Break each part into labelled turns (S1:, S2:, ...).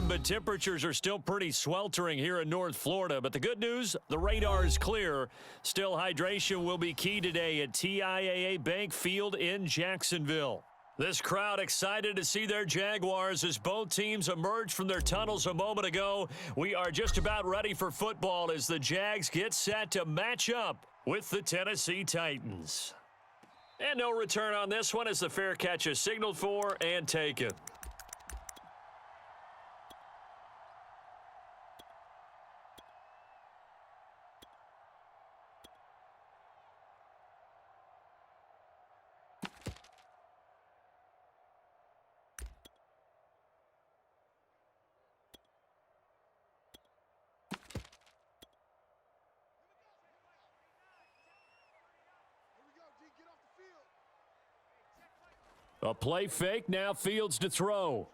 S1: weekend, but temperatures are still pretty sweltering here in North Florida. But the good news, the radar is clear. Still, hydration will be key today at TIAA Bank Field in Jacksonville. This crowd excited to see their Jaguars as both teams emerge from their tunnels a moment ago. We are just about ready for football as the Jags get set to match up with the Tennessee Titans. And no return on this one as the fair catch is signaled for and taken. A play fake, now Fields to throw.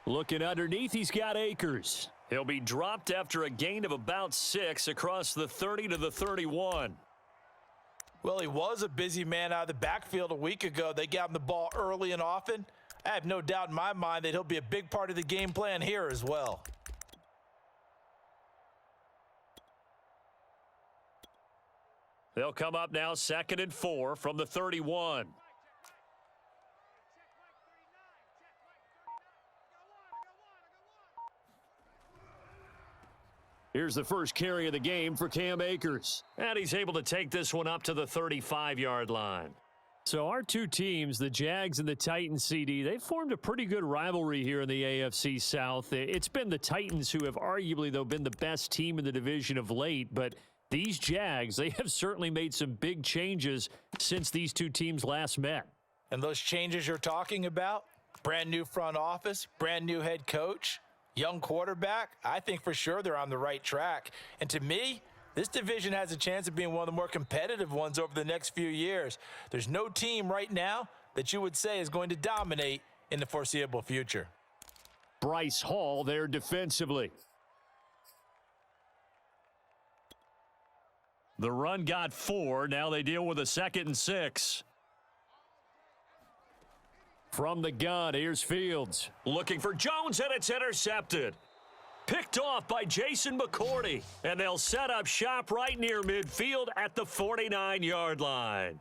S1: Looking underneath, he's got Akers. He'll be dropped after a gain of about 6 across the 30 to the 31.
S2: Well, he was a busy man out of the backfield a week ago. They got him the ball early and often. I have no doubt in my mind that he'll be a big part of the game plan here as well.
S1: They'll come up now 2nd and 4 from the 31. Here's the first carry of the game for Cam Akers. And he's able to take this one up to the 35-yard line. So our two teams, the Jags and the Titans, CD, they've formed a pretty good rivalry here in the AFC South. It's been the Titans who have arguably, though, been the best team in the division of late, but these Jags, they have certainly made some big changes since these two teams last met.
S2: And those changes you're talking about, brand new front office, brand new head coach, young quarterback, I think for sure they're on the right track. And to me, this division has a chance of being one of the more competitive ones over the next few years. There's no team right now that you would say is going to dominate in the foreseeable future.
S1: Bryce Hall there defensively. The run got 4. Now they deal with a 2nd and 6. From the gun, here's Fields. Looking for Jones, and it's intercepted. Picked off by Jason McCourty. And they'll set up shop right near midfield at the 49-yard line.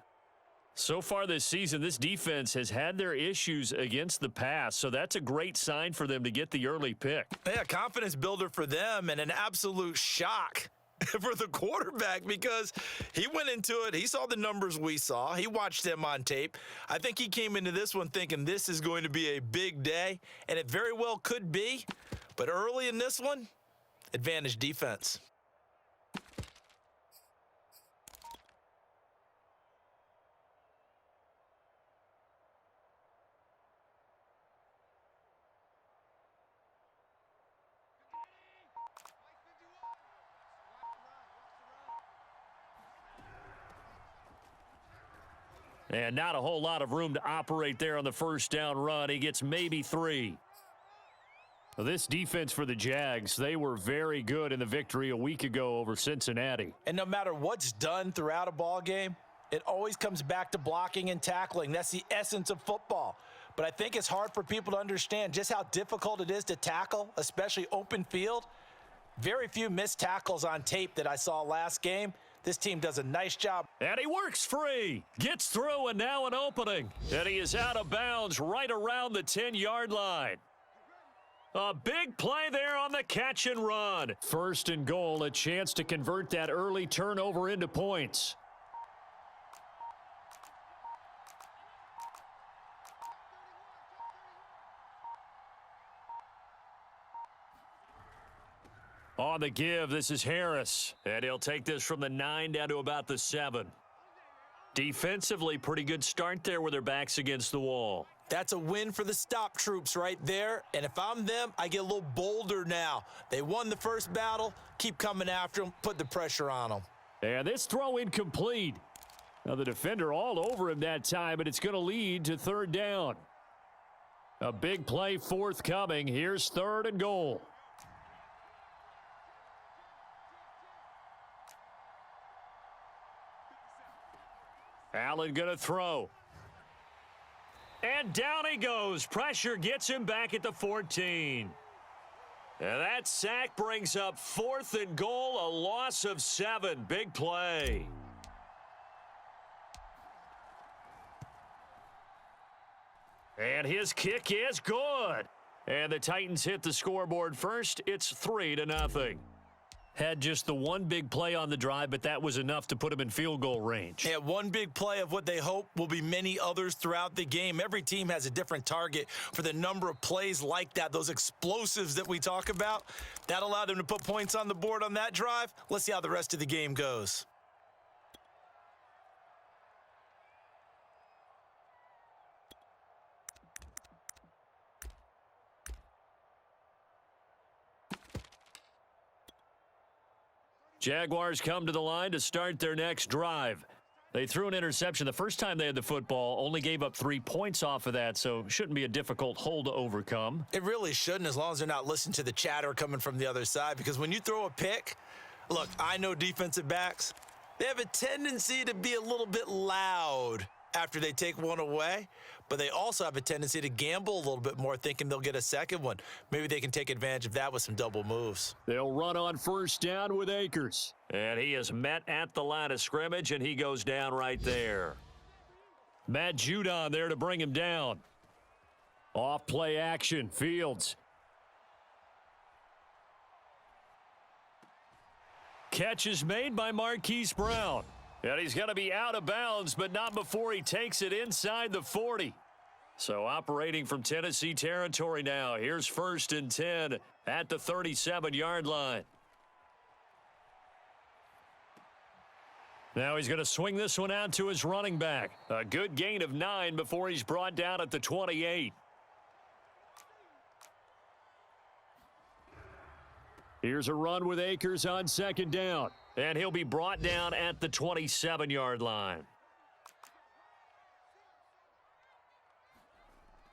S1: So far this season, this defense has had their issues against the pass, so that's a great sign for them to get the early pick.
S2: Yeah, confidence builder for them and an absolute shock for the quarterback because he went into it. He saw the numbers we saw. He watched them on tape. I think he came into this one thinking this is going to be a big day, and it very well could be. But early in this one, advantage defense.
S1: And not a whole lot of room to operate there on the first down run. He gets maybe 3. This defense for the Jags, they were very good in the victory a week ago over Cincinnati.
S2: And no matter what's done throughout a ball game, it always comes back to blocking and tackling. That's the essence of football. But I think it's hard for people to understand just how difficult it is to tackle, especially open field. Very few missed tackles on tape that I saw last game. This team does a nice job.
S1: And he works free. Gets through, and now an opening. And he is out of bounds right around the 10-yard line. A big play there on the catch and run. 1st and goal, a chance to convert that early turnover into points. On the give, this is Harris. And he'll take this from the 9 down to about the 7. Defensively, pretty good start there with their backs against the wall.
S2: That's a win for the stop troops right there. And if I'm them, I get a little bolder now. They won the first battle. Keep coming after them. Put the pressure on them.
S1: And this throw incomplete. Now the defender all over him that time, but it's going to lead to 3rd down. A big play forthcoming. Here's 3rd and goal. Allen going to throw. And down he goes. Pressure gets him back at the 14. And that sack brings up 4th and goal, a loss of 7. Big play. And his kick is good. And the Titans hit the scoreboard first. It's 3-0. Had just the one big play on the drive, but that was enough to put him in field goal range.
S2: Yeah, one big play of what they hope will be many others throughout the game. Every team has a different target for the number of plays like that, those explosives that we talk about. That allowed them to put points on the board on that drive. Let's see how the rest of the game goes.
S1: Jaguars come to the line to start their next drive. They threw an interception the first time they had the football, only gave up 3 points off of that, so shouldn't be a difficult hole to overcome.
S2: It really shouldn't, as long as they're not listening to the chatter coming from the other side, because when you throw a pick, look, I know defensive backs, they have a tendency to be a little bit loud after they take one away, but they also have a tendency to gamble a little bit more, thinking they'll get a second one. Maybe they can take advantage of that with some double moves.
S1: They'll run on first down with Akers. And he is met at the line of scrimmage, and he goes down right there. Matt Judon there to bring him down. Off play action, Fields. Catch is made by Marquise Brown. And he's going to be out of bounds, but not before he takes it inside the 40. So operating from Tennessee territory now. Here's 1st and 10 at the 37-yard line. Now he's going to swing this one out to his running back. A good gain of 9 before he's brought down at the 28. Here's a run with Akers on 2nd down. And he'll be brought down at the 27-yard line.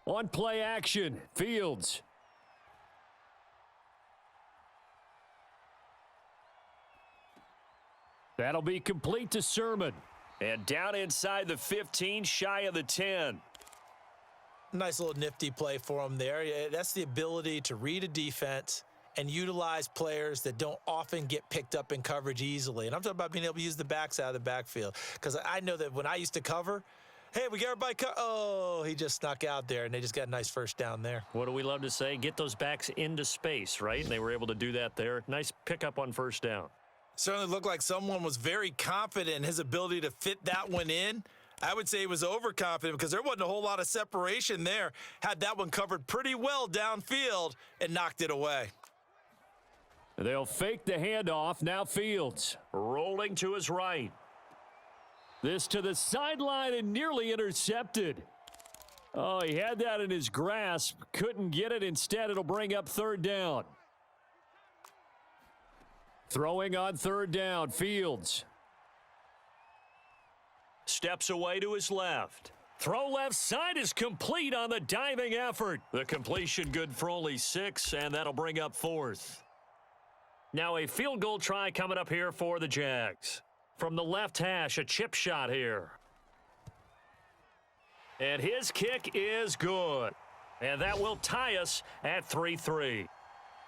S1: On play action, Fields. That'll be complete to Sermon. And down inside the 15, shy of the 10.
S2: Nice little nifty play for him there. That's the ability to read a defense and utilize players that don't often get picked up in coverage easily. And I'm talking about being able to use the backs out of the backfield. Because I know that when I used to cover, hey, we got everybody oh, he just snuck out there, and they just got a nice first down there.
S1: What do we love to say? Get those backs into space, right? And they were able to do that there. Nice pickup on first down.
S2: Certainly looked like someone was very confident in his ability to fit that one in. I would say he was overconfident because there wasn't a whole lot of separation there. Had that one covered pretty well downfield and knocked it away.
S1: They'll fake the handoff. Now Fields rolling to his right. This to the sideline and nearly intercepted. Oh, he had that in his grasp. Couldn't get it. Instead, it'll bring up 3rd down. Throwing on 3rd down, Fields. Steps away to his left. Throw left side is complete on the diving effort. The completion good for only 6, and that'll bring up 4th. Now a field goal try coming up here for the Jags. From the left hash, a chip shot here. And his kick is good. And that will tie us at 3-3.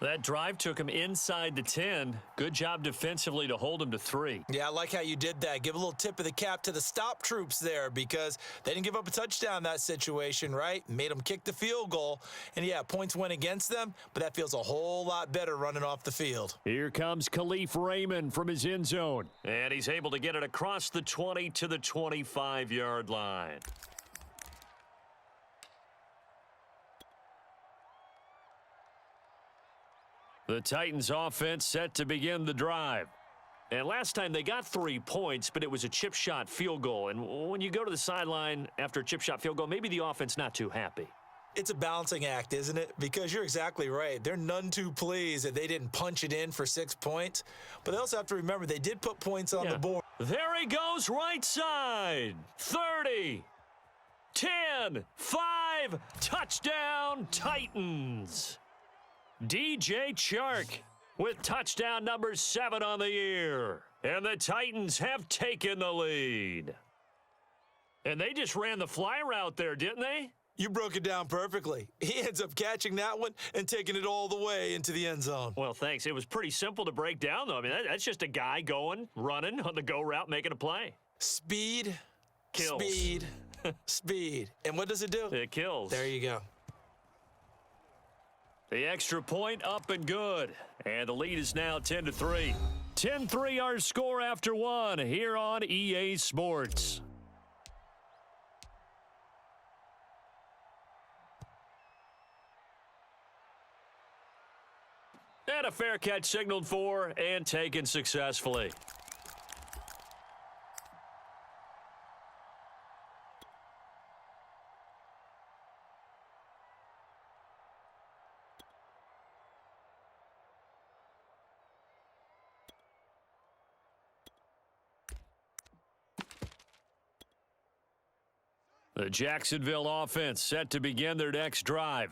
S1: That drive took him inside the 10. Good job defensively to hold him to 3.
S2: Yeah, I like how you did that. Give a little tip of the cap to the stop troops there because they didn't give up a touchdown in that situation, right? Made them kick the field goal. And, yeah, points went against them, but that feels a whole lot better running off the field.
S1: Here comes Khalif Raymond from his end zone. And he's able to get it across the 20 to the 25-yard line. The Titans offense set to begin the drive. And last time they got 3 points, but it was a chip shot field goal. And when you go to the sideline after a chip shot field goal, maybe the offense not too happy.
S2: It's a balancing act, isn't it? Because you're exactly right. They're none too pleased that they didn't punch it in for 6 points. But they also have to remember they did put points on the board.
S1: There he goes, right side. 30, 10, 5, touchdown Titans. DJ Chark with touchdown number 7 on the year. And the Titans have taken the lead. And they just ran the fly route there, didn't they?
S2: You broke it down perfectly. He ends up catching that one and taking it all the way into the end zone.
S1: Well, thanks. It was pretty simple to break down, though. I mean, that's just a guy going, running on the go route, making a play.
S2: Speed,
S1: Kills.
S2: speed, speed. And what does it do?
S1: It kills.
S2: There you go.
S1: The extra point up and good. And the lead is now 10-3. 10-3 our score after one here on EA Sports. And a fair catch signaled for and taken successfully. The Jacksonville offense set to begin their next drive.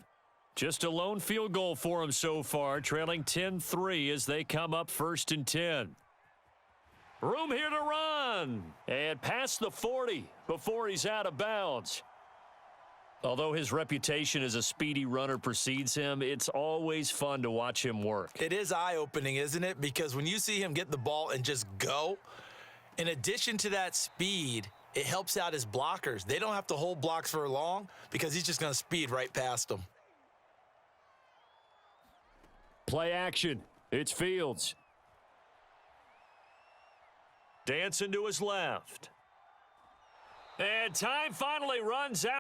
S1: Just a lone field goal for them so far, trailing 10-3 as they come up 1st and 10. Room here to run. And past the 40 before he's out of bounds. Although his reputation as a speedy runner precedes him, it's always fun to watch him work.
S2: It is eye-opening, isn't it? Because when you see him get the ball and just go, in addition to that speed, it helps out his blockers. They don't have to hold blocks for long because he's just going to speed right past them.
S1: Play action. It's Fields. Dancing to his left. And time finally runs out.